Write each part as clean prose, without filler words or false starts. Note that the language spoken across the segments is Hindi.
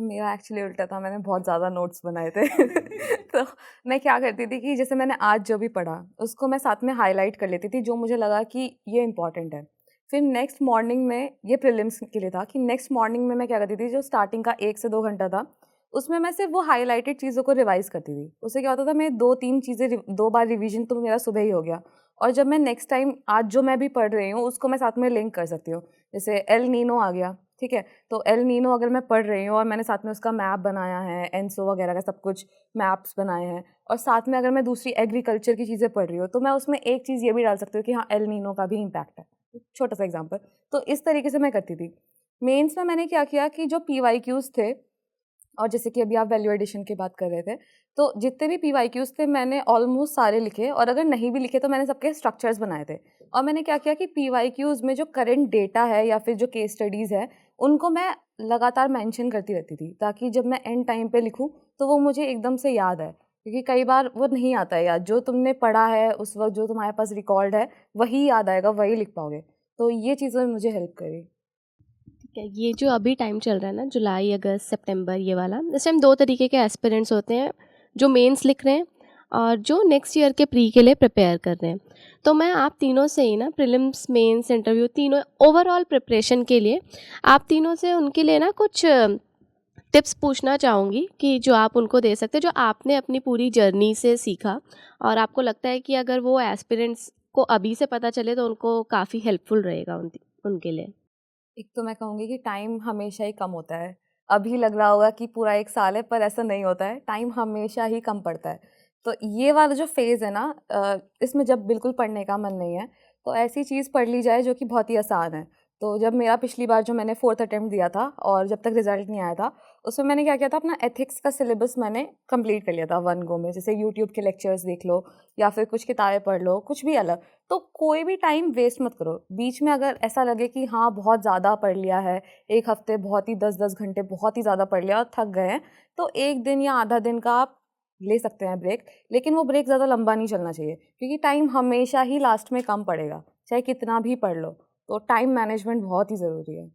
मेरा एक्चुअली उल्टा था, मैंने बहुत ज़्यादा नोट्स बनाए थे। तो मैं क्या करती थी कि जैसे मैंने आज जो भी पढ़ा, उसको मैं साथ में हाइलाइट कर लेती थी, जो मुझे लगा कि ये इम्पोर्टेंट है। फिर नेक्स्ट मॉर्निंग में, ये प्रीलिम्स के लिए था, कि नेक्स्ट मॉर्निंग में मैं क्या करती थी, जो स्टार्टिंग का 1 से 2 घंटा था, उसमें मैं सिर्फ वो हाइलाइटेड चीज़ों को रिवाइज़ करती थी। उससे क्या होता था, मैं 2-3 चीज़ें 2 बार रिवीजन तो मेरा सुबह ही हो गया, और जब मैं नेक्स्ट टाइम आज जो मैं भी पढ़ रही हूँ, उसको मैं साथ में लिंक कर सकती हूँ। जैसे एल नीनो आ गया, ठीक है? तो एल नीनो अगर मैं पढ़ रही हूँ और मैंने साथ में उसका मैप बनाया है, एनसो वगैरह का सब कुछ मैप्स बनाए हैं, और साथ में अगर मैं दूसरी एग्रीकल्चर की चीज़ें पढ़ रही हूँ, तो मैं उसमें एक चीज़ ये भी डाल सकती हूँ कि हाँ, एल नीनो का भी इम्पैक्ट है। छोटा सा एग्जाम्पल। तो इस तरीके से मैं करती थी। मेंस में मैंने क्या किया कि जो पीवाईक्यूज थे, और जैसे कि अभी आप वैल्यू एडिशन की बात कर रहे थे, तो जितने भी पीवाईक्यूज थे मैंने ऑलमोस्ट सारे लिखे, और अगर नहीं भी लिखे तो मैंने सबके स्ट्रक्चर्स बनाए थे। और मैंने क्या किया कि पीवाईक्यूज में जो करंट डेटा है या फिर जो केस स्टडीज़ है, उनको मैं लगातार मेंशन करती रहती थी, ताकि जब मैं एंड टाइम पे लिखूं तो वो मुझे एकदम से याद आए, क्योंकि कई बार वो नहीं आता है याद। जो तुमने पढ़ा है उस वक्त, जो तुम्हारे पास रिकॉर्ड है, वही याद आएगा, वही लिख पाओगे। तो ये चीज़ें मुझे हेल्प करी। ठीक है, ये जो अभी टाइम चल रहा है ना, जुलाई अगस्त सितंबर, ये वाला, इस टाइम दो तरीके के एस्पिरेंट्स होते हैं, जो मेंस लिख रहे हैं और जो नेक्स्ट ईयर के प्री के लिए प्रिपेयर कर रहे हैं। तो मैं आप तीनों से ही ना, प्रीलिम्स मेंस इंटरव्यू तीनों ओवरऑल प्रिपरेशन के लिए आप तीनों से उनके लिए ना कुछ टिप्स पूछना चाहूँगी कि जो आप उनको दे सकते हैं, जो आपने अपनी पूरी जर्नी से सीखा और आपको लगता है कि अगर वो एस्पिरेंट्स को अभी से पता चले तो उनको काफ़ी हेल्पफुल रहेगा उनके लिए। एक तो मैं कहूँगी कि टाइम हमेशा ही कम होता है। अभी लग रहा होगा कि पूरा 1 साल है, पर ऐसा नहीं होता है, टाइम हमेशा ही कम पड़ता है। तो ये वाला जो फ़ेज़ है ना, इसमें जब बिल्कुल पढ़ने का मन नहीं है, तो ऐसी चीज़ पढ़ ली जाए जो कि बहुत ही आसान है। तो जब मेरा पिछली बार जो मैंने 4th अटेम्प्ट दिया था और जब तक रिज़ल्ट नहीं आया था, उसमें मैंने क्या किया था, अपना एथिक्स का सिलेबस मैंने कंप्लीट कर लिया था 1 गो में। जैसे यूट्यूब के लेक्चर्स देख लो या फिर कुछ किताबें पढ़ लो, कुछ भी अलग। तो कोई भी टाइम वेस्ट मत करो। बीच में अगर ऐसा लगे कि हाँ, बहुत ज़्यादा पढ़ लिया है, 1 हफ्ते बहुत ही 10-10 घंटे बहुत ही ज़्यादा पढ़ लिया और थक गए हैं, तो 1 दिन या आधा दिन का आप ले सकते हैं ब्रेक, लेकिन वो ब्रेक ज़्यादा लंबा नहीं चलना चाहिए, क्योंकि टाइम हमेशा ही लास्ट में कम पड़ेगा, चाहे कितना भी पढ़ लो। तो टाइम मैनेजमेंट बहुत ही ज़रूरी है।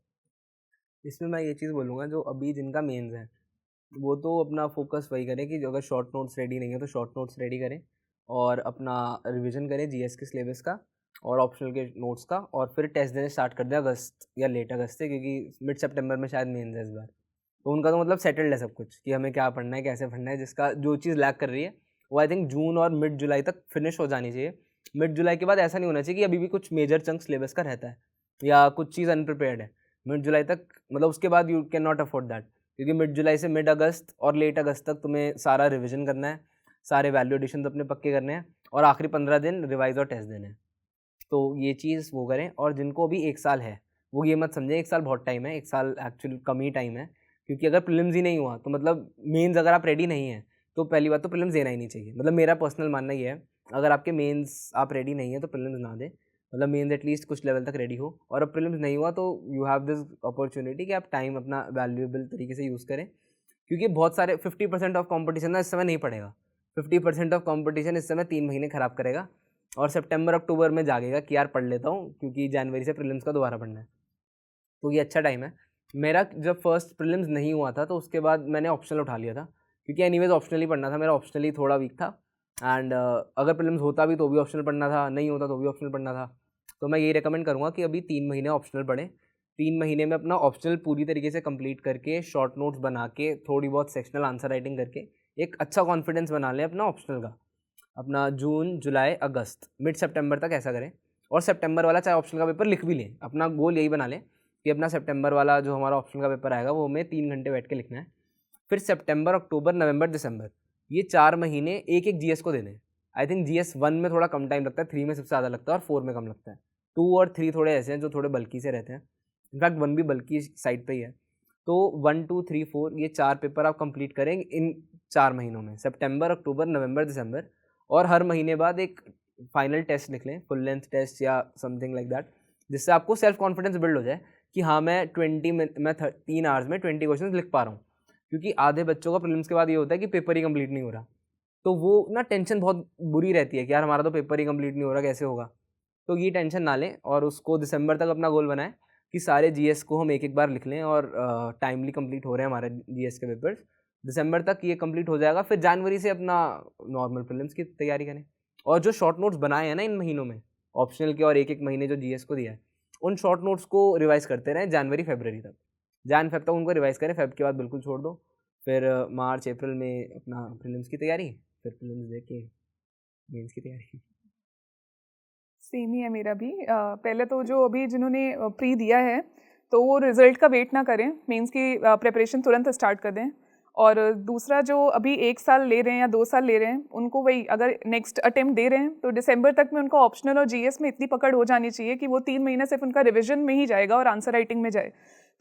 इसमें मैं ये चीज़ बोलूँगा, जो अभी जिनका मेंस है वो तो अपना फोकस वही करें कि जो अगर शॉर्ट नोट्स रेडी नहीं है तो शॉर्ट नोट्स रेडी करें, और अपना रिवीजन करें जीएस के सिलेबस का और ऑप्शनल के नोट्स का, और फिर टेस्ट देने स्टार्ट कर दें अगस्त या लेट अगस्त से, क्योंकि मिड सितंबर में शायद मेंस है इस बार। तो उनका तो मतलब सेटल्ड है सब कुछ कि हमें क्या पढ़ना है, कैसे पढ़ना है। जिसका जो चीज़ लैक कर रही है वो आई थिंक जून और मिड जुलाई तक फिनिश हो जानी चाहिए। मिड जुलाई के बाद ऐसा नहीं होना चाहिए कि अभी भी कुछ मेजर चंक सिलेबस का रहता है या कुछ चीज़ अनप्रिपेयर्ड है। मिड जुलाई तक, मतलब उसके बाद you can not afford that, क्योंकि मिड जुलाई से मिड अगस्त और लेट अगस्त तक तुम्हें सारा रिविजन करना है, सारे वैल्यू एडिशन तो अपने पक्के करने हैं, और आखिरी 15 दिन रिवाइज और टेस्ट देने हैं। तो ये चीज़ वो करें। और जिनको अभी 1 साल है वो ये मत समझें 1 साल बहुत टाइम है, 1 साल एक्चुअल कम ही टाइम है, क्योंकि अगर प्रीलिम्स ही नहीं हुआ तो मतलब मेंस अगर आप रेडी नहीं हैं तो पहली बात तो प्रीलिम्स देना ही नहीं चाहिए। मतलब मेरा पर्सनल मानना ये है, अगर आपके मेंस आप रेडी नहीं है तो प्रीलिम्स ना दें। मतलब मेंस एटलीस्ट कुछ लेवल तक रेडी हो, और अब प्रीलिम्स नहीं हुआ तो यू हैव दिस अपॉर्चुनिटी कि आप टाइम अपना वैल्यूएबल तरीके से यूज़ करें, क्योंकि बहुत सारे 50% ऑफ कॉम्पिटिशन ना इस समय नहीं पड़ेगा। 50% ऑफ कॉम्पिटिशन इस समय 3 महीने ख़राब करेगा, और सितंबर अक्टूबर में जागेगा कि यार पढ़ लेता हूँ, क्योंकि जनवरी से प्रीलिम्स का दोबारा पढ़ना है। तो ये अच्छा टाइम है। मेरा जब फर्स्ट प्रीलिम्स नहीं हुआ था तो उसके बाद मैंने ऑप्शनल उठा लिया था, क्योंकि एनीवेज ऑप्शनल ही पढ़ना था, मेरा ऑप्शनल ही थोड़ा वीक था। एंड अगर प्रीलिम्स होता भी तो भी ऑप्शनल पढ़ना था, नहीं होता तो भी ऑप्शनल पढ़ना था। तो मैं यही रिकमेंड करूँगा कि अभी 3 महीने ऑप्शनल पढ़ें। 3 महीने में अपना ऑप्शनल पूरी तरीके से कंप्लीट करके, शॉर्ट नोट्स बना के, थोड़ी बहुत सेक्शनल आंसर राइटिंग करके एक अच्छा कॉन्फिडेंस बना लें अपना ऑप्शनल का। अपना जून जुलाई अगस्त मिड सितंबर तक ऐसा करें, और सितंबर वाला चाहे ऑप्शनल का पेपर लिख भी लें। अपना गोल यही बना लें कि अपना सितंबर वाला जो हमारा ऑप्शनल का पेपर आएगा वो हमें 3 घंटे बैठ के लिखना है। फिर सितंबर अक्टूबर नवंबर दिसंबर, ये 4 महीने एक एक जीएस को देने हैं। आई थिंक जीएस 1 में थोड़ा कम टाइम लगता है, 3 में सबसे ज़्यादा लगता है और 4 में कम लगता है। 2 और 3 थोड़े ऐसे हैं जो थोड़े बल्कि से रहते हैं, इनफैक्ट 1 भी बल्कि साइड पे ही है। तो 1 2 3 4 ये 4 पेपर आप कंप्लीट करेंगे इन 4 महीनों में, सितंबर अक्टूबर नवंबर दिसंबर। और हर महीने बाद एक फाइनल टेस्ट लिख लें, फुल लेंथ टेस्ट या समथिंग लाइक दैट, जिससे आपको सेल्फ कॉन्फिडेंस बिल्ड हो जाए कि हाँ मैं 3 आवर्स में 20 क्वेश्चन लिख पा रहा हूँ। क्योंकि आधे बच्चों का प्रीलिम्स के बाद ये होता है कि पेपर ही कंप्लीट नहीं हो रहा, तो वो ना टेंशन बहुत बुरी रहती है कि यार हमारा तो पेपर ही कंप्लीट नहीं हो रहा, कैसे होगा। तो ये टेंशन ना लें और उसको दिसंबर तक अपना गोल बनाएं कि सारे जीएस को हम एक एक बार लिख लें और टाइमली कंप्लीट हो रहे हैं हमारे जीएस के पेपर्स। दिसंबर तक ये कंप्लीट हो जाएगा, फिर जनवरी से अपना नॉर्मल प्रीलिम्स की तैयारी करें। और जो शॉर्ट नोट्स बनाए हैं ना इन महीनों में, ऑप्शनल के और एक एक महीने जो जीएस को दिया है, उन शॉर्ट नोट्स को रिवाइज करते रहें जनवरी फरवरी तक। फेब तक उनको रिवाइज करें, फेब के बाद बिल्कुल छोड़ दो। फिर मार्च अप्रैल में अपना प्रीलिम्स की तैयारी, फिर प्रीलिम्स दे के मेंस की तैयारी। सेम ही है मेरा भी। पहले तो जो अभी जिन्होंने प्री दिया है तो वो रिजल्ट का वेट ना करें, मेंस की प्रिपरेशन तुरंत स्टार्ट कर दें। और दूसरा जो अभी 1 साल ले रहे हैं या 2 साल ले रहे हैं, उनको वही अगर नेक्स्ट अटेम्प्ट दे रहे हैं तो दिसंबर तक में उनको ऑप्शनल और जीएस में इतनी पकड़ हो जानी चाहिए कि वो 3 महीना सिर्फ उनका रिविजन में ही जाएगा और आंसर राइटिंग में जाए।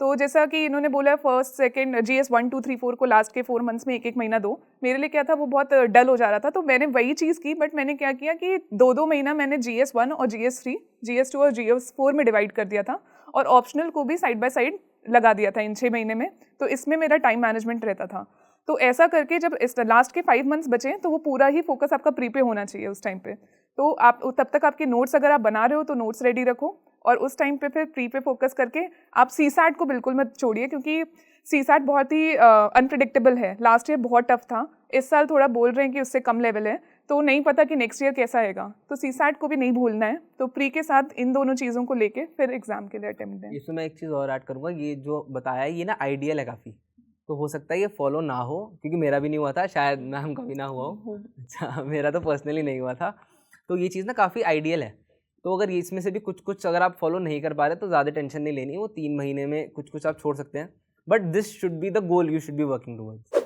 तो जैसा कि इन्होंने बोला फर्स्ट सेकंड जीएस 1 2 3 4 को लास्ट के 4 मंथ्स में एक एक महीना दो, मेरे लिए क्या था वो बहुत डल हो जा रहा था, तो मैंने वही चीज़ की। बट मैंने क्या किया कि 2-2 महीना मैंने GS 1 और GS 3, GS 2 और GS 4 में डिवाइड कर दिया था, और ऑप्शनल को भी साइड बाय साइड लगा दिया था इन 6 महीने में। तो इसमें मेरा टाइम मैनेजमेंट रहता था। तो ऐसा करके जब इस लास्ट के 5 मंथ्स बचे तो वो पूरा ही फोकस आपका प्री पे होना चाहिए उस टाइम पे। तो आप तब तक आपके नोट्स अगर आप बना रहे हो तो नोट्स रेडी रखो, और उस टाइम पे फिर प्री पे फोकस करके आप CSAT को बिल्कुल मत छोड़िए, क्योंकि CSAT बहुत ही अनप्रिडिक्टेबल है। लास्ट ईयर बहुत टफ था, इस साल थोड़ा बोल रहे हैं कि उससे कम लेवल है, तो नहीं पता कि नेक्स्ट ईयर कैसा आएगा। तो CSAT को भी नहीं भूलना है। तो प्री के साथ इन दोनों चीज़ों को लेके फिर एग्जाम के लिए अटेम्प्ट दें। इसमें मैं एक चीज़ और ऐड करूँगा, ये जो बताया है ये ना आइडियल है काफ़ी, तो हो सकता है ये फॉलो ना हो, क्योंकि मेरा भी नहीं हुआ था, शायद मैम का भी ना हुआ हो। अच्छा, मेरा तो पर्सनली नहीं हुआ था। तो ये चीज़ ना काफ़ी आइडियल है। तो अगर इसमें से भी कुछ अगर आप फॉलो नहीं कर पा रहे तो ज़्यादा टेंशन नहीं लेनी, वो 3 महीने में कुछ आप छोड़ सकते हैं, but this should be the goal you should be working towards.